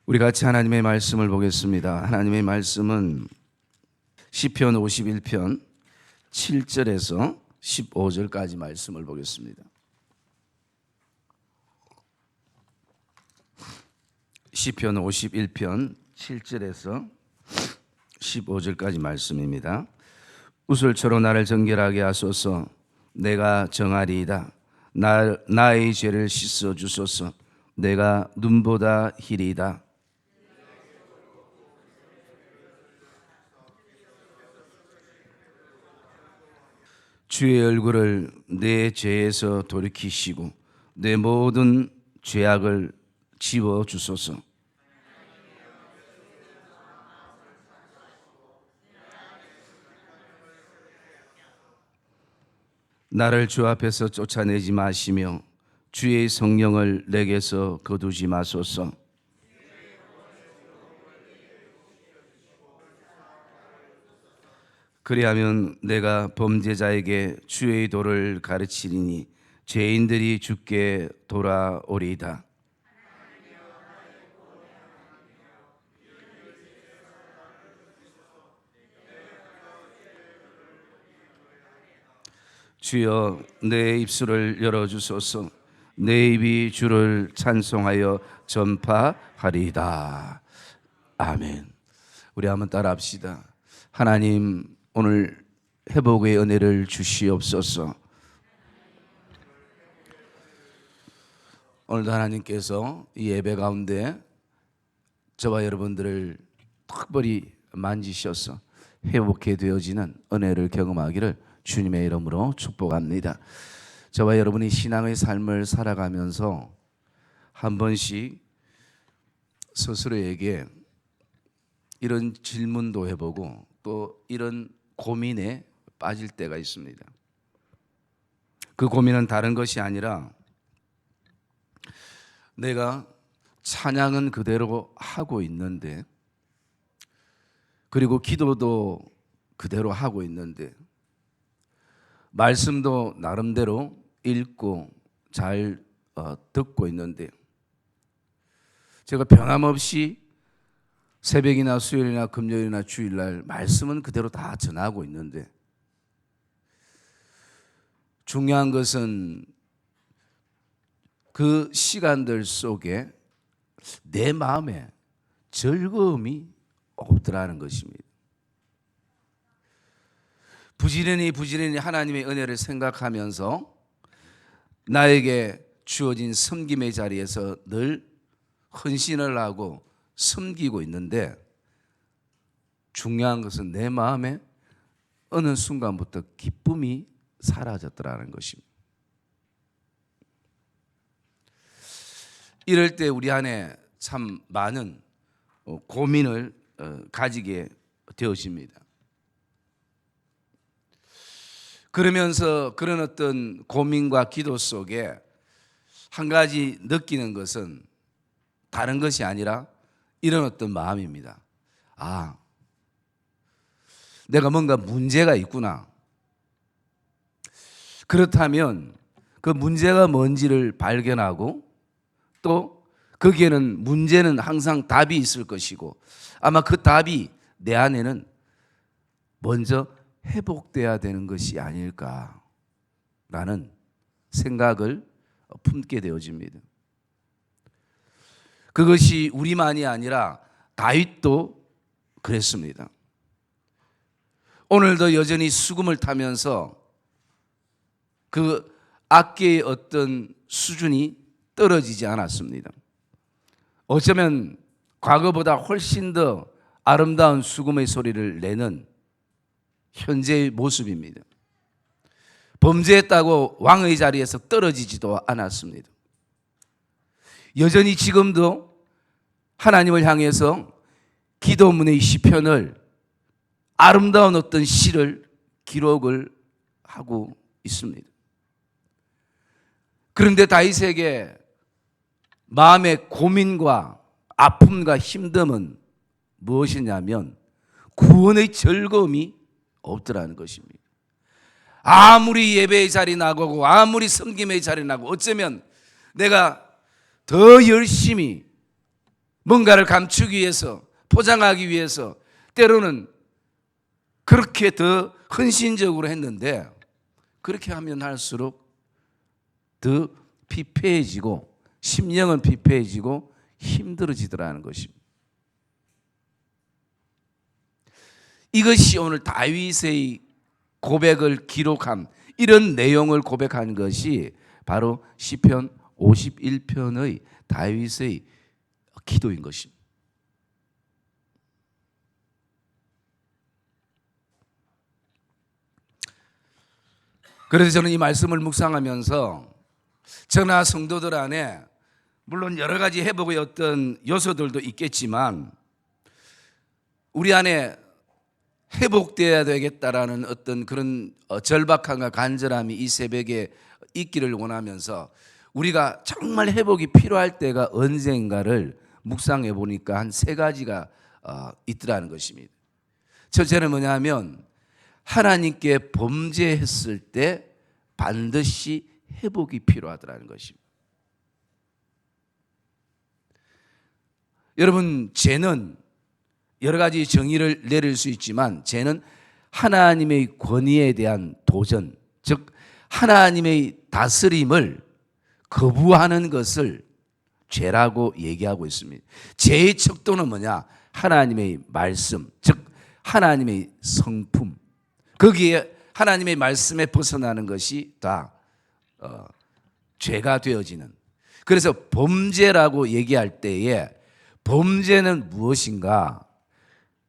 우리 같이 하나님의 말씀을 보겠습니다. 하나님의 말씀은 시편 51편 7절에서 15절까지 말씀을 보겠습니다. 시편 51편 7절에서 15절까지 말씀입니다. 우슬초로 나를 정결하게 하소서. 내가 정하리이다. 나의 죄를 씻어 주소서. 내가 눈보다 희리이다. 주의 얼굴을 내 죄에서 돌이키시고 내 모든 죄악을 지워 주소서. 나를 주 앞에서 쫓아내지 마시며 주의 성령을 내게서 거두지 마소서. 그리하면 내가 범죄자에게 주의 도를 가르치리니 죄인들이 주께 돌아오리이다. 주여 내 입술을 열어주소서. 내 입이 주를 찬송하여 전파하리이다. 아멘. 우리 한번 따라합시다. 하나님, 오늘 회복의 은혜를 주시옵소서. 오늘도 하나님께서 이 예배 가운데 저와 여러분들을 특별히 만지셔서 회복해 되어지는 은혜를 경험하기를 주님의 이름으로 축복합니다. 저와 여러분이 신앙의 삶을 살아가면서 한 번씩 스스로에게 이런 질문도 해보고 또 이런 고민에 빠질 때가 있습니다. 그 고민은 다른 것이 아니라 내가 찬양은 그대로 하고 있는데, 그리고 기도도 그대로 하고 있는데, 말씀도 나름대로 읽고 잘 듣고 있는데, 제가 변함없이 새벽이나 수요일이나 금요일이나 주일날 말씀은 그대로 다 전하고 있는데, 중요한 것은 그 시간들 속에 내 마음에 즐거움이 없더라는 것입니다. 부지런히 하나님의 은혜를 생각하면서 나에게 주어진 섬김의 자리에서 늘 헌신을 하고 섬기고 있는데, 중요한 것은 내 마음에 어느 순간부터 기쁨이 사라졌더라는 것입니다. 이럴 때 우리 안에 참 많은 고민을 가지게 되어집니다. 그러면서 그런 어떤 고민과 기도 속에 한 가지 느끼는 것은 다른 것이 아니라 이런 어떤 마음입니다. 아, 내가 뭔가 문제가 있구나. 그렇다면 그 문제가 뭔지를 발견하고 또 거기에는 문제는 항상 답이 있을 것이고, 아마 그 답이 내 안에는 먼저 회복돼야 되는 것이 아닐까라는 생각을 품게 되어집니다. 그것이 우리만이 아니라 다윗도 그랬습니다. 오늘도 여전히 수금을 타면서 그 악기의 어떤 수준이 떨어지지 않았습니다. 어쩌면 과거보다 훨씬 더 아름다운 수금의 소리를 내는 현재의 모습입니다. 범죄했다고 왕의 자리에서 떨어지지도 않았습니다. 여전히 지금도 하나님을 향해서 기도문의 시편을, 아름다운 어떤 시를 기록을 하고 있습니다. 그런데 다윗에게 마음의 고민과 아픔과 힘듦은 무엇이냐면 구원의 즐거움이 없더라는 것입니다. 아무리 예배의 자리 나가고 아무리 섬김의 자리 나고 어쩌면 내가 더 열심히 뭔가를 감추기 위해서, 포장하기 위해서 때로는 그렇게 더 헌신적으로 했는데, 그렇게 하면 할수록 더 피폐해지고 심령은 피폐해지고 힘들어지더라는 것입니다. 이것이 오늘 다윗의 고백을 기록한, 이런 내용을 고백한 것이 바로 시편 51편의 다윗의 기도인 것입니다. 그래서 저는 이 말씀을 묵상하면서 저나 성도들 안에 물론 여러 가지 회복의 어떤 요소들도 있겠지만 우리 안에 회복되어야 되겠다라는 어떤 그런 절박함과 간절함이 이 새벽에 있기를 원하면서 우리가 정말 회복이 필요할 때가 언젠가를 묵상해 보니까 한 세 가지가 있더라는 것입니다. 첫째는 뭐냐면 하나님께 범죄했을 때 반드시 회복이 필요하더라는 것입니다. 여러분, 죄는 여러 가지 정의를 내릴 수 있지만 죄는 하나님의 권위에 대한 도전, 즉 하나님의 다스림을 거부하는 것을 죄라고 얘기하고 있습니다. 죄의 척도는 뭐냐? 하나님의 말씀, 즉 하나님의 성품, 거기에 하나님의 말씀에 벗어나는 것이 다 죄가 되어지는. 그래서 범죄라고 얘기할 때에 범죄는 무엇인가?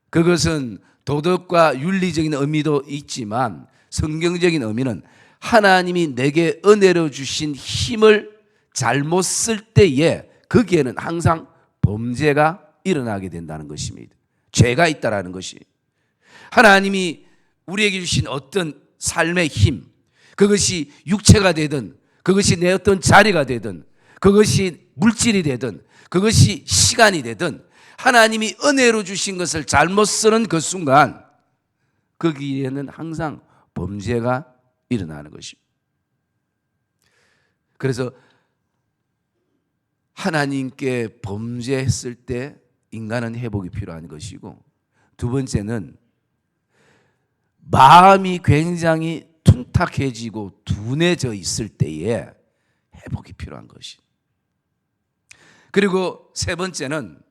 그것은 도덕과 윤리적인 의미도 있지만 성경적인 의미는 하나님이 내게 은혜로 주신 힘을 잘못 쓸 때에 거기에는 항상 범죄가 일어나게 된다는 것입니다. 죄가 있다라는 것이. 하나님이 우리에게 주신 어떤 삶의 힘, 그것이 육체가 되든 그것이 내 어떤 자리가 되든 그것이 물질이 되든 그것이 시간이 되든 하나님이 은혜로 주신 것을 잘못 쓰는 그 순간 거기에는 항상 범죄가 일어나는 것입니다. 그래서 하나님께 범죄했을 때 인간은 회복이 필요한 것이고, 두 번째는 마음이 굉장히 둔탁해지고 둔해져 있을 때에 회복이 필요한 것이. 그리고 세 번째는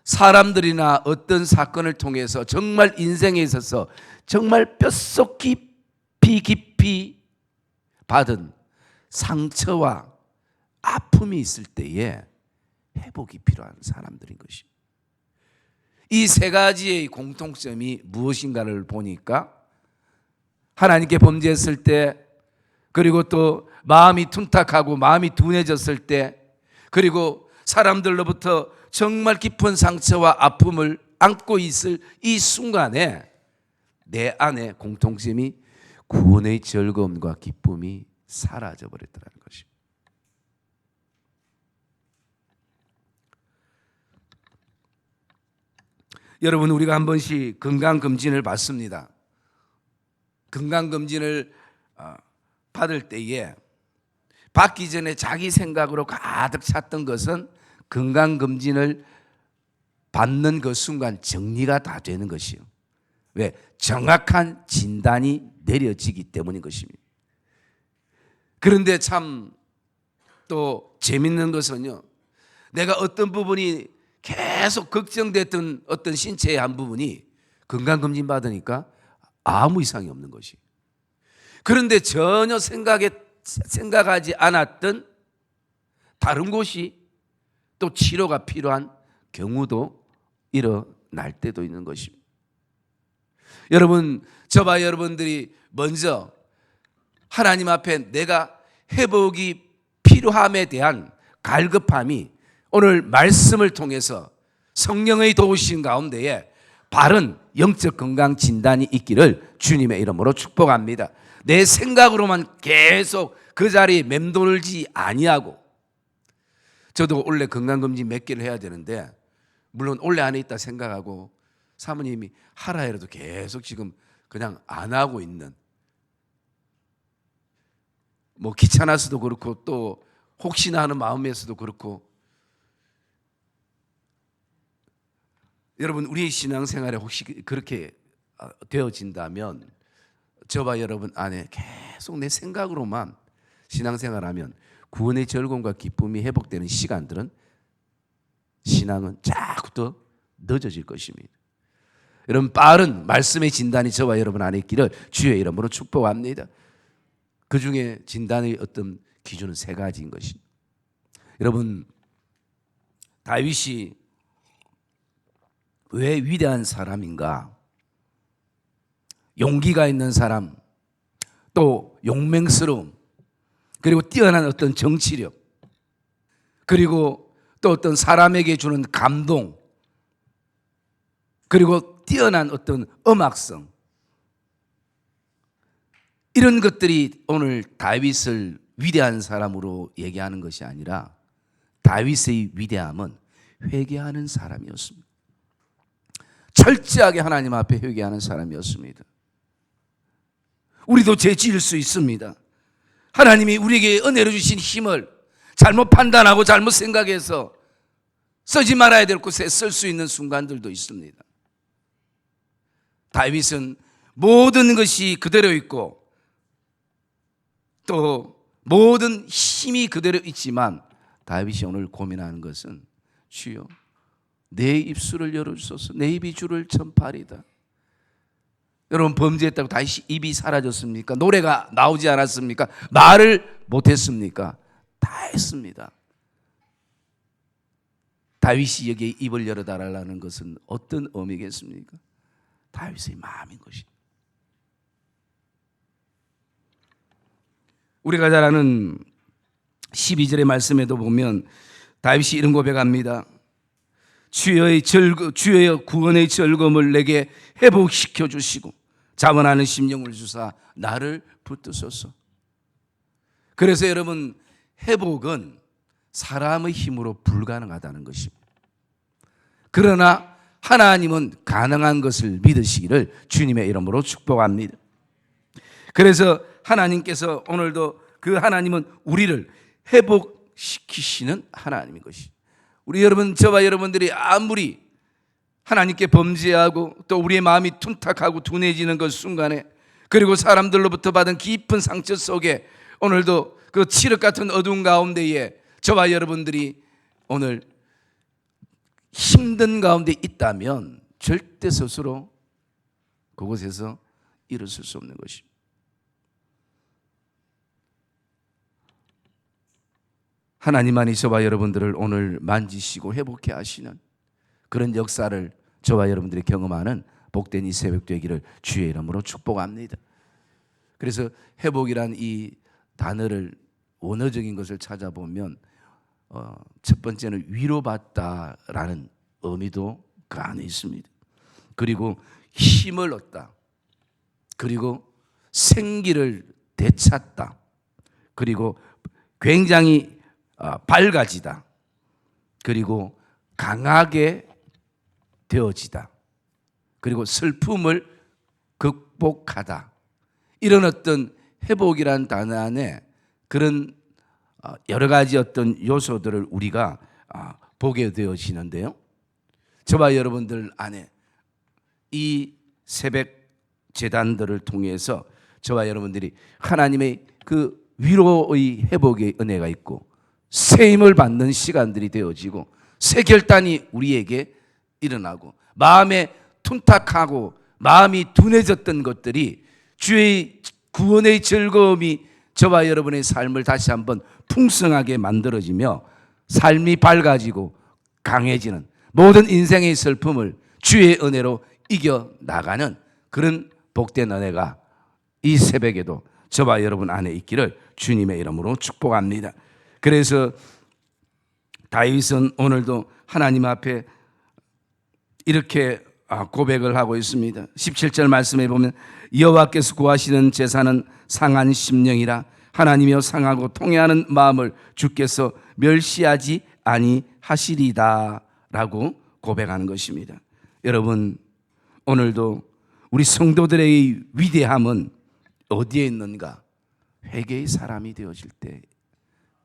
사람들이나 어떤 사건을 통해서 정말 인생에 있어서 정말 뼛속 깊이 받은 상처와 아픔이 있을 때에 회복이 필요한 사람들인 것입니다. 이 세 가지의 공통점이 무엇인가를 보니까 하나님께 범죄했을 때, 그리고 또 마음이 둔탁하고 마음이 둔해졌을 때, 그리고 사람들로부터 정말 깊은 상처와 아픔을 안고 있을 이 순간에 내 안에 공통점이 구원의 즐거움과 기쁨이 사라져 버렸다는 것입니다. 여러분, 우리가 한 번씩 건강검진을 받습니다. 건강검진을 받을 때에 받기 전에 자기 생각으로 가득 찼던 것은 건강검진을 받는 그 순간 정리가 다 되는 것이요. 왜? 정확한 진단이 내려지기 때문인 것입니다. 그런데 참 또 재밌는 것은요, 내가 어떤 부분이 계속 걱정됐던 어떤 신체의 한 부분이 건강검진 받으니까 아무 이상이 없는 것이. 그런데 전혀 생각하지 않았던 다른 곳이 또 치료가 필요한 경우도 일어날 때도 있는 것입니다. 여러분, 저와 여러분들이 먼저 하나님 앞에 내가 회복이 필요함에 대한 갈급함이 오늘 말씀을 통해서 성령의 도우신 가운데에 바른 영적 건강 진단이 있기를 주님의 이름으로 축복합니다. 내 생각으로만 계속 그 자리에 맴돌지 아니하고, 저도 원래 건강검진 몇 개를 해야 되는데 물론 원래 안에 있다 생각하고 사모님이 하라 해도 계속 지금 그냥 안 하고 있는, 뭐 귀찮아서도 그렇고 또 혹시나 하는 마음에서도 그렇고, 여러분 우리의 신앙생활에 혹시 그렇게 되어진다면 저와 여러분 안에 계속 내 생각으로만 신앙생활하면 구원의 즐거움과 기쁨이 회복되는 시간들은 신앙은 자꾸 더 늦어질 것입니다. 여러분 빠른 말씀의 진단이 저와 여러분 안에 있기를 주의 이름으로 축복합니다. 그 중에 진단의 어떤 기준은 세 가지인 것입니다. 여러분 다윗이 왜 위대한 사람인가? 용기가 있는 사람, 또 용맹스러움, 그리고 뛰어난 어떤 정치력, 그리고 또 어떤 사람에게 주는 감동, 그리고 뛰어난 어떤 음악성, 이런 것들이 오늘 다윗을 위대한 사람으로 얘기하는 것이 아니라 다윗의 위대함은 회개하는 사람이었습니다. 철저하게 하나님 앞에 회개하는 사람이었습니다. 우리도 죄 지을 수 있습니다. 하나님이 우리에게 은혜로 주신 힘을 잘못 판단하고 잘못 생각해서 쓰지 말아야 될 곳에 쓸 수 있는 순간들도 있습니다. 다윗은 모든 것이 그대로 있고 또 모든 힘이 그대로 있지만 다윗이 오늘 고민하는 것은 주여 내 입술을 열어주소서. 내 입이 주를 전파하리다. 여러분 범죄했다고 다시 입이 사라졌습니까? 노래가 나오지 않았습니까? 말을 못했습니까? 다 했습니다. 다윗이 여기에 입을 열어달라는 것은 어떤 의미겠습니까? 다윗의 마음인 것입니다. 우리가 잘 아는 12절의 말씀에도 보면 다윗이 이런 고백합니다. 주의 구원의 즐거움을 내게 회복시켜 주시고 자원하는 심령을 주사 나를 붙드소서. 그래서 여러분 회복은 사람의 힘으로 불가능하다는 것입니다. 그러나 하나님은 가능한 것을 믿으시기를 주님의 이름으로 축복합니다. 그래서 하나님께서 오늘도 그 하나님은 우리를 회복시키시는 하나님인 것입니다. 우리 여러분, 저와 여러분들이 아무리 하나님께 범죄하고 또 우리의 마음이 둔탁하고 둔해지는 그 순간에, 그리고 사람들로부터 받은 깊은 상처 속에 오늘도 그 칠흑 같은 어두운 가운데에 저와 여러분들이 오늘 힘든 가운데 있다면 절대 스스로 그곳에서 일어설 수 없는 것입니다. 하나님만이 저와 여러분들을 오늘 만지시고 회복해 하시는 그런 역사를 저와 여러분들이 경험하는 복된 이 새벽 되기를 주의 이름으로 축복합니다. 그래서 회복이란 이 단어를 원어적인 것을 찾아보면 첫 번째는 위로받다라는 의미도 그 안에 있습니다. 그리고 힘을 얻다, 그리고 생기를 되찾다, 그리고 굉장히 밝아지다, 그리고 강하게 되어지다, 그리고 슬픔을 극복하다. 이런 어떤 회복이라는 단어 안에 그런 여러 가지 어떤 요소들을 우리가 보게 되어지는데요, 저와 여러분들 안에 이 새벽 제단들을 통해서 저와 여러분들이 하나님의 그 위로의 회복의 은혜가 있고 새 힘을 받는 시간들이 되어지고 새 결단이 우리에게 일어나고 마음에 둔탁하고 마음이 둔해졌던 것들이 주의 구원의 즐거움이 저와 여러분의 삶을 다시 한번 풍성하게 만들어지며 삶이 밝아지고 강해지는 모든 인생의 슬픔을 주의 은혜로 이겨나가는 그런 복된 은혜가 이 새벽에도 저와 여러분 안에 있기를 주님의 이름으로 축복합니다. 그래서 다윗은 오늘도 하나님 앞에 이렇게 고백을 하고 있습니다. 17절 말씀에 보면 여호와께서 구하시는 제사는 상한 심령이라 하나님이여 상하고 통회하는 마음을 주께서 멸시하지 아니하시리다 라고 고백하는 것입니다. 여러분 오늘도 우리 성도들의 위대함은 어디에 있는가? 회개의 사람이 되어질 때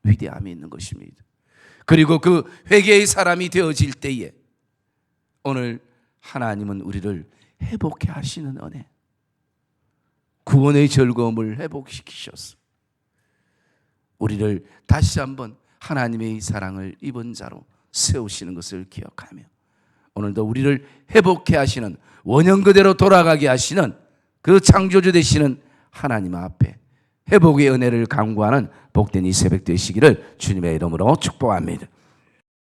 위대함이 있는 것입니다. 그리고 그 회개의 사람이 되어질 때에 오늘 하나님은 우리를 회복해 하시는 은혜, 구원의 즐거움을 회복시키셔서 우리를 다시 한번 하나님의 사랑을 입은 자로 세우시는 것을 기억하며 오늘도 우리를 회복해 하시는, 원형 그대로 돌아가게 하시는 그 창조주 되시는 하나님 앞에 회복의 은혜를 간구하는 복된 이 새벽 되시기를 주님의 이름으로 축복합니다.